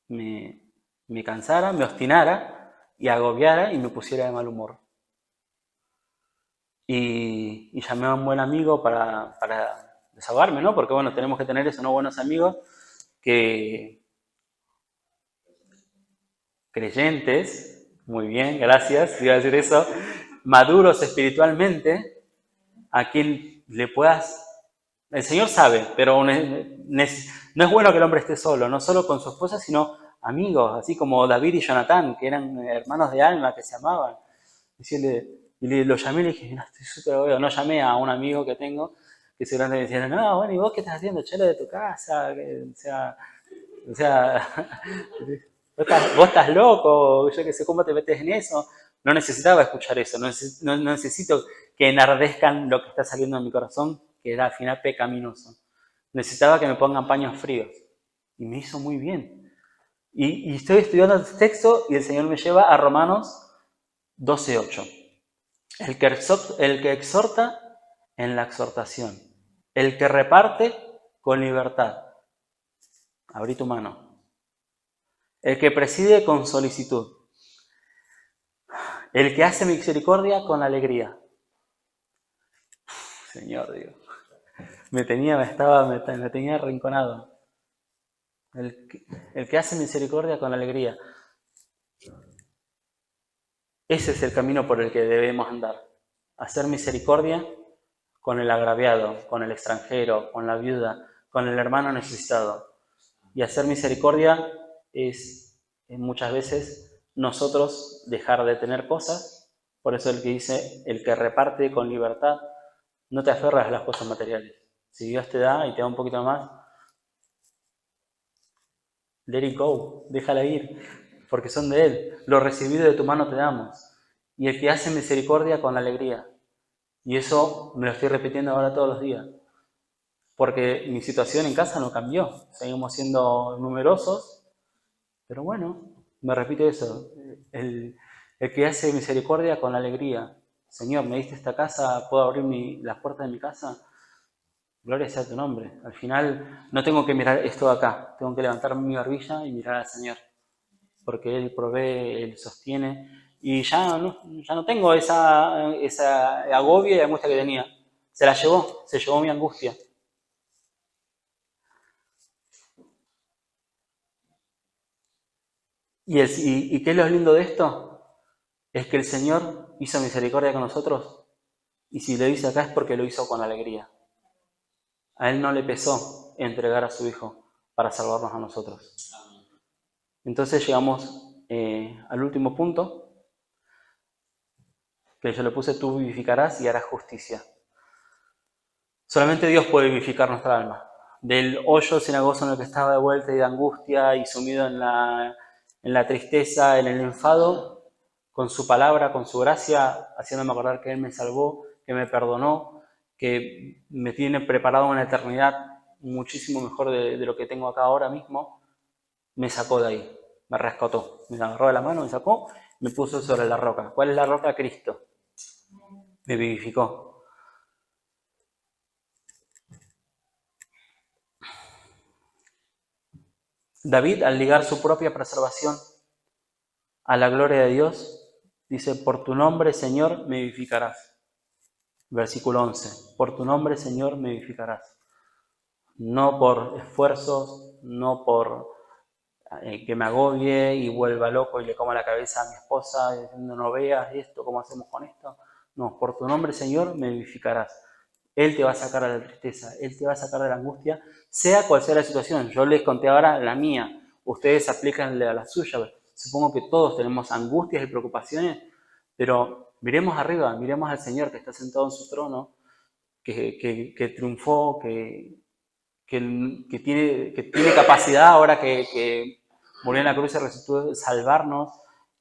me cansara, me obstinara y agobiara y me pusiera de mal humor. Y llamé a un buen amigo para desahogarme, ¿no? Porque bueno, tenemos que tener eso, ¿no? Buenos amigos que creyentes, muy bien, gracias, iba a decir eso, maduros espiritualmente, a quien le puedas... El Señor sabe, pero no es bueno que el hombre esté solo, no solo con su esposa, sino amigos, así como David y Jonatán, que eran hermanos de alma, que se amaban. Lo llamé y le dije, mira, estoy súper agobiado. No llamé a un amigo que tengo, que seguramente me decían, no, bueno, ¿y vos qué estás haciendo? Chelo de tu casa, o sea vos estás loco, yo qué sé, ¿cómo te metes en eso? No necesitaba escuchar eso, no necesito que enardezcan lo que está saliendo de mi corazón, que era al final pecaminoso. Necesitaba que me pongan paños fríos. Y me hizo muy bien. Y estoy estudiando el texto y el Señor me lleva a Romanos 12:8. El que exhorta en la exhortación. El que reparte con libertad. Abrí tu mano. El que preside con solicitud. El que hace misericordia con alegría. Señor Dios. Me tenía arrinconado. El que hace misericordia con alegría. Ese es el camino por el que debemos andar. Hacer misericordia con el agraviado, con el extranjero, con la viuda, con el hermano necesitado. Y hacer misericordia es muchas veces nosotros dejar de tener cosas. Por eso el que dice, el que reparte con libertad, no te aferras a las cosas materiales. Si Dios te da y te da un poquito más, let it go, déjala ir, porque son de Él. Lo recibido de tu mano te damos. Y el que hace misericordia con alegría. Y eso me lo estoy repitiendo ahora todos los días. Porque mi situación en casa no cambió. Seguimos siendo numerosos. Pero bueno, me repito eso. El que hace misericordia con alegría. Señor, me diste esta casa, ¿puedo abrir las puertas de mi casa? Gloria sea tu nombre. Al final no tengo que mirar esto de acá. Tengo que levantar mi barbilla y mirar al Señor. Porque Él provee, Él sostiene. Y ya no tengo esa agobio y angustia que tenía. Se llevó mi angustia. ¿Y qué es lo lindo de esto? Es que el Señor hizo misericordia con nosotros, y si lo hizo acá es porque lo hizo con alegría. A Él no le pesó entregar a su Hijo para salvarnos a nosotros. Entonces llegamos al último punto, que yo le puse, tú vivificarás y harás justicia. Solamente Dios puede vivificar nuestra alma. Del hoyo cenagoso en el que estaba de vuelta y de angustia y sumido en la tristeza, en el enfado, con su palabra, con su gracia, haciéndome acordar que Él me salvó, que me perdonó, que me tiene preparado una eternidad muchísimo mejor de lo que tengo acá ahora mismo, me sacó de ahí, me rescató, me agarró de la mano, me sacó, me puso sobre la roca. ¿Cuál es la roca? Cristo. Me vivificó. David, al ligar su propia preservación a la gloria de Dios, dice, por tu nombre, Señor, me vivificarás. Versículo 11, por tu nombre, Señor, me vivificarás. No por esfuerzos, no por que me agobie y vuelva loco y le coma la cabeza a mi esposa diciendo, no veas esto, ¿cómo hacemos con esto? No, por tu nombre, Señor, me vivificarás. Él te va a sacar de la tristeza, Él te va a sacar de la angustia, sea cual sea la situación. Yo les conté ahora la mía, ustedes aplícanle a la suya. Supongo que todos tenemos angustias y preocupaciones, pero miremos arriba, miremos al Señor que está sentado en su trono, que triunfó, que tiene capacidad ahora que murió en la cruz y resucitó de salvarnos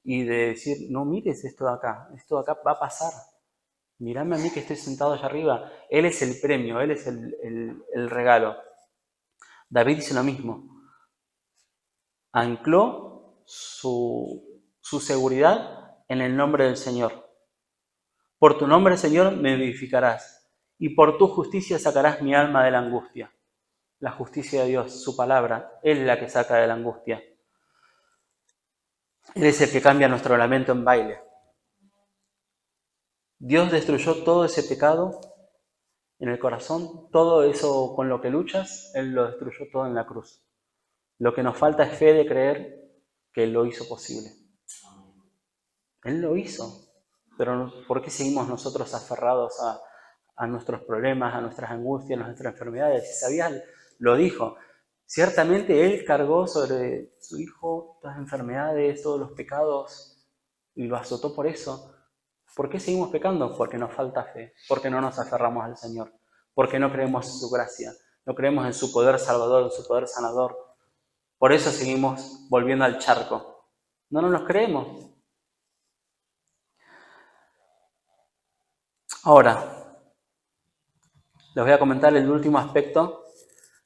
y de decir, no mires esto de acá va a pasar. Mírame a mí que estoy sentado allá arriba. Él es el premio, Él es el regalo. David hizo lo mismo. Ancló su seguridad en el nombre del Señor. Por tu nombre, Señor, me vivificarás, y por tu justicia sacarás mi alma de la angustia. La justicia de Dios, su palabra, Él es la que saca de la angustia. Él es el que cambia nuestro lamento en baile. Dios destruyó todo ese pecado en el corazón, todo eso con lo que luchas, Él lo destruyó todo en la cruz. Lo que nos falta es fe de creer que Él lo hizo posible. Él lo hizo, pero ¿por qué seguimos nosotros aferrados a nuestros problemas, a nuestras angustias, a nuestras enfermedades? Si sabías, lo dijo. Ciertamente Él cargó sobre su Hijo todas las enfermedades, todos los pecados, y lo azotó por eso. ¿Por qué seguimos pecando? Porque nos falta fe, porque no nos aferramos al Señor, porque no creemos en su gracia, no creemos en su poder salvador, en su poder sanador. Por eso seguimos volviendo al charco. No nos creemos. Ahora, les voy a comentar el último aspecto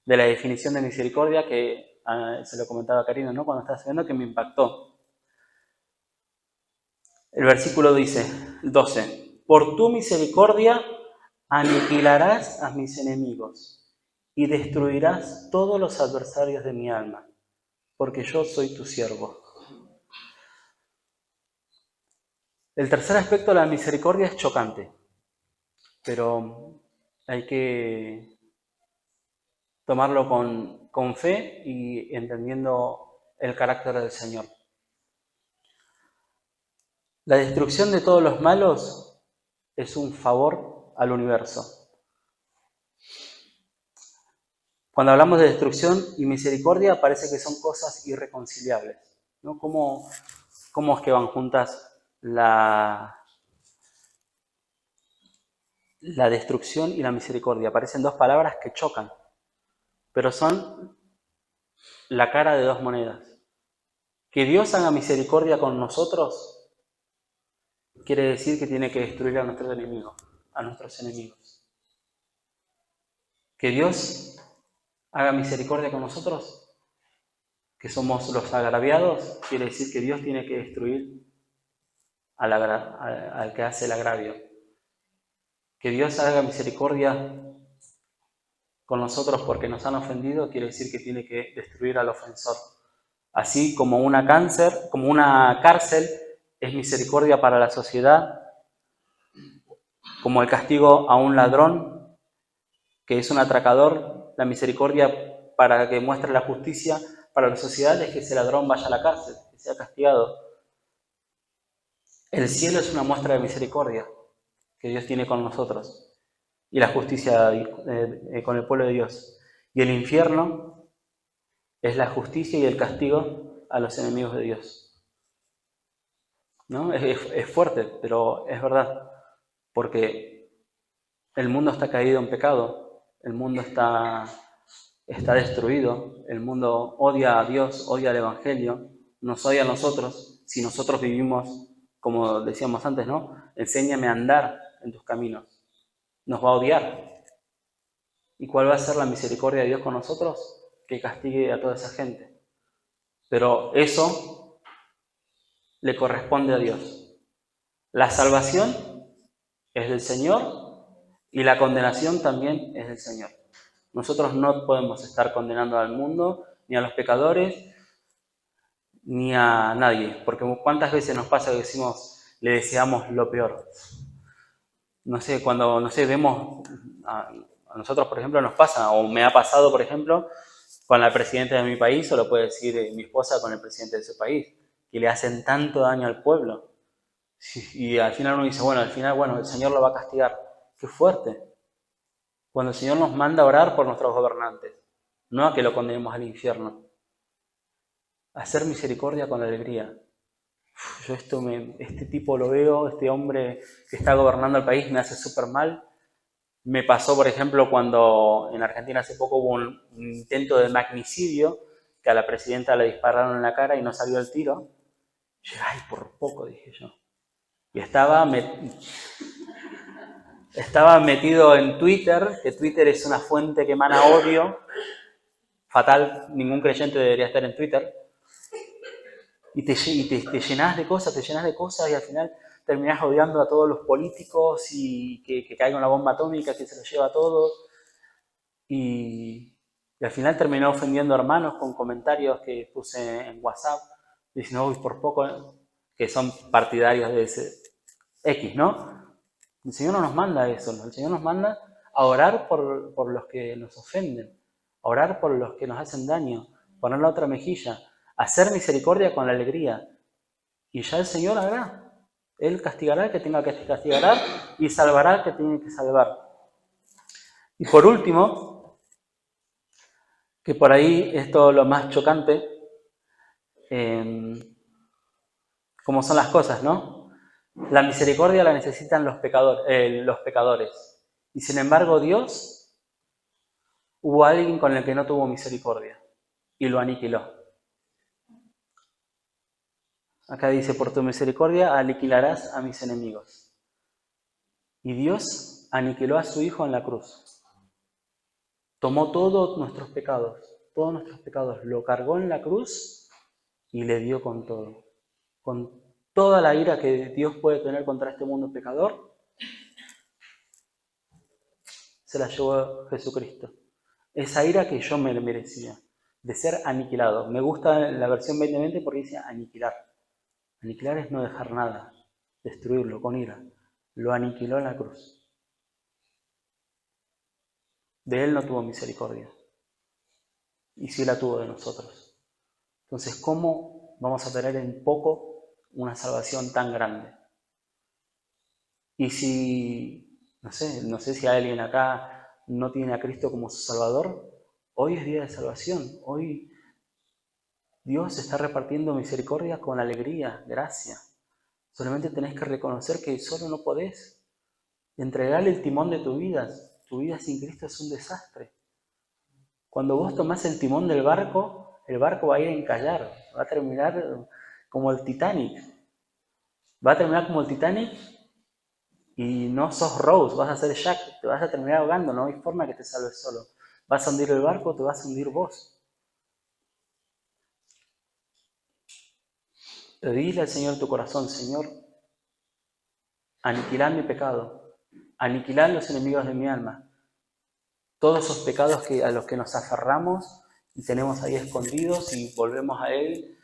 de la definición de misericordia que se lo comentaba a Karina, ¿no? Cuando estaba estudiando, que me impactó. El versículo dice, 12, por tu misericordia aniquilarás a mis enemigos y destruirás todos los adversarios de mi alma, porque yo soy tu siervo. El tercer aspecto de la misericordia es chocante, pero hay que tomarlo con fe y entendiendo el carácter del Señor. La destrucción de todos los malos es un favor al universo. Cuando hablamos de destrucción y misericordia parece que son cosas irreconciliables, ¿no? ¿Cómo es que van juntas la destrucción y la misericordia? Parecen dos palabras que chocan, pero son la cara de dos monedas. Que Dios haga misericordia con nosotros quiere decir que tiene que destruir a nuestros enemigos. Que Dios haga misericordia con nosotros, que somos los agraviados, quiere decir que Dios tiene que destruir al que hace el agravio. Que Dios haga misericordia con nosotros porque nos han ofendido, quiere decir que tiene que destruir al ofensor. Así como una cárcel es misericordia para la sociedad, como el castigo a un ladrón que es un atracador, la misericordia para que muestre la justicia para la sociedad es que ese ladrón vaya a la cárcel, que sea castigado. El cielo es una muestra de misericordia que Dios tiene con nosotros y la justicia con el pueblo de Dios. Y el infierno es la justicia y el castigo a los enemigos de Dios. ¿no? Es fuerte, pero es verdad, porque el mundo está caído en pecado, el mundo está destruido, el mundo odia a Dios, odia al Evangelio, nos odia a nosotros, si nosotros vivimos, como decíamos antes, ¿no? Enséñame a andar en tus caminos, nos va a odiar. ¿Y cuál va a ser la misericordia de Dios con nosotros? Que castigue a toda esa gente. Pero eso le corresponde a Dios. La salvación es del Señor y la condenación también es del Señor. Nosotros no podemos estar condenando al mundo, ni a los pecadores, ni a nadie. Porque ¿cuántas veces nos pasa que decimos, le deseamos lo peor? No sé, cuando, no sé, vemos, a nosotros, por ejemplo, nos pasa, o me ha pasado, por ejemplo, con la presidenta de mi país, o lo puede decir mi esposa con el presidente de su país, que le hacen tanto daño al pueblo. Y al final uno dice, bueno, el Señor lo va a castigar. ¡Qué fuerte! Cuando el Señor nos manda a orar por nuestros gobernantes, no a que lo condenemos al infierno. Hacer misericordia con alegría. Yo este tipo lo veo, este hombre que está gobernando el país me hace súper mal. Me pasó, por ejemplo, cuando en Argentina hace poco hubo un intento de magnicidio, que a la presidenta le dispararon en la cara y no salió el tiro. Yo, ay, por poco, dije yo. Y estaba metido en Twitter, que Twitter es una fuente que emana odio, fatal, ningún creyente debería estar en Twitter, y te llenas de cosas, y al final terminás odiando a todos los políticos y que caiga una bomba atómica que se lo lleva a todos, y al final terminó ofendiendo a hermanos con comentarios que puse en WhatsApp, diciendo, uy, por poco, que son partidarios de ese X, ¿no? El Señor no nos manda eso, ¿no? El Señor nos manda a orar por los que nos ofenden, a orar por los que nos hacen daño, poner la otra mejilla, hacer misericordia con la alegría. Y ya el Señor hará. Él castigará al que tenga que castigar y salvará al que tiene que salvar. Y por último, que por ahí es todo lo más chocante, como son las cosas, ¿no? La misericordia la necesitan los pecadores. Y sin embargo, Dios, hubo alguien con el que no tuvo misericordia y lo aniquiló. Acá dice, por tu misericordia aniquilarás a mis enemigos. Y Dios aniquiló a su Hijo en la cruz. Tomó todos nuestros pecados, lo cargó en la cruz y le dio con todo. Con toda la ira que Dios puede tener contra este mundo pecador, se la llevó Jesucristo. Esa ira que yo me merecía, de ser aniquilado. Me gusta la versión 2020 porque dice aniquilar. Aniquilar es no dejar nada, destruirlo con ira. Lo aniquiló en la cruz. De él no tuvo misericordia. Y sí la tuvo de nosotros. Entonces, ¿cómo vamos a tener en poco una salvación tan grande? Y si, no sé si alguien acá no tiene a Cristo como su Salvador, hoy es día de salvación. Hoy Dios está repartiendo misericordia con alegría, gracia. Solamente tenés que reconocer que solo no podés. Entregarle el timón de tu vida. Tu vida sin Cristo es un desastre. Cuando vos tomás el timón del barco, el barco va a ir a encallar. Va a terminar como el Titanic. Va a terminar como el Titanic y no sos Rose, vas a ser Jack. Te vas a terminar ahogando, no hay forma que te salves solo. Vas a hundir el barco, te vas a hundir vos. Pedile al Señor tu corazón, Señor, aniquilad mi pecado, aniquilad los enemigos de mi alma. Todos esos pecados a los que nos aferramos y tenemos ahí escondidos y volvemos a Él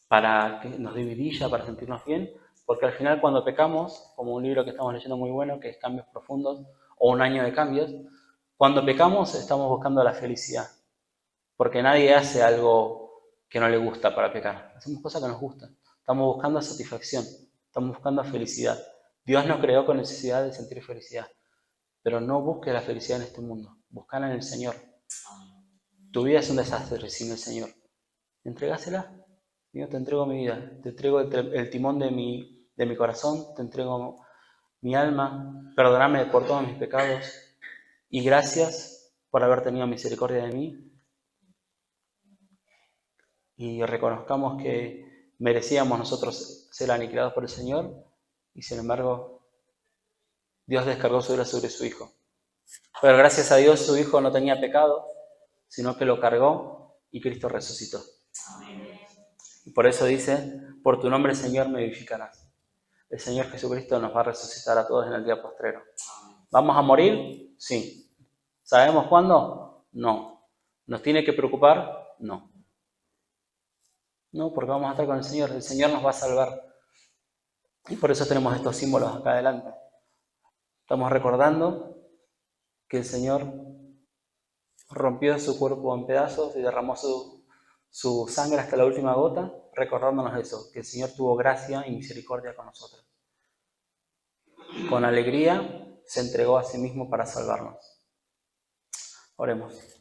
para que nos dé vidilla, para sentirnos bien, porque al final cuando pecamos, como un libro que estamos leyendo muy bueno, que es Cambios Profundos, o Un año de cambios, cuando pecamos estamos buscando la felicidad, porque nadie hace algo que no le gusta para pecar, hacemos cosas que nos gustan, estamos buscando satisfacción, estamos buscando felicidad. Dios nos creó con necesidad de sentir felicidad, pero no busques la felicidad en este mundo, buscala en el Señor. Tu vida es un desastre sin el Señor, entregásela Señor, te entrego mi vida, te entrego el timón de mi corazón, te entrego mi alma, perdóname por todos mis pecados y gracias por haber tenido misericordia de mí. Y reconozcamos que merecíamos nosotros ser aniquilados por el Señor y sin embargo Dios descargó su ira sobre su Hijo. Pero gracias a Dios su Hijo no tenía pecado, sino que lo cargó y Cristo resucitó. Y por eso dice, por tu nombre Señor me vivificarás. El Señor Jesucristo nos va a resucitar a todos en el día postrero. ¿Vamos a morir? Sí. ¿Sabemos cuándo? No. ¿Nos tiene que preocupar? No. No, porque vamos a estar con el Señor nos va a salvar. Y por eso tenemos estos símbolos acá adelante. Estamos recordando que el Señor rompió su cuerpo en pedazos y derramó su sangre hasta la última gota, recordándonos eso, que el Señor tuvo gracia y misericordia con nosotros. Con alegría se entregó a sí mismo para salvarnos. Oremos.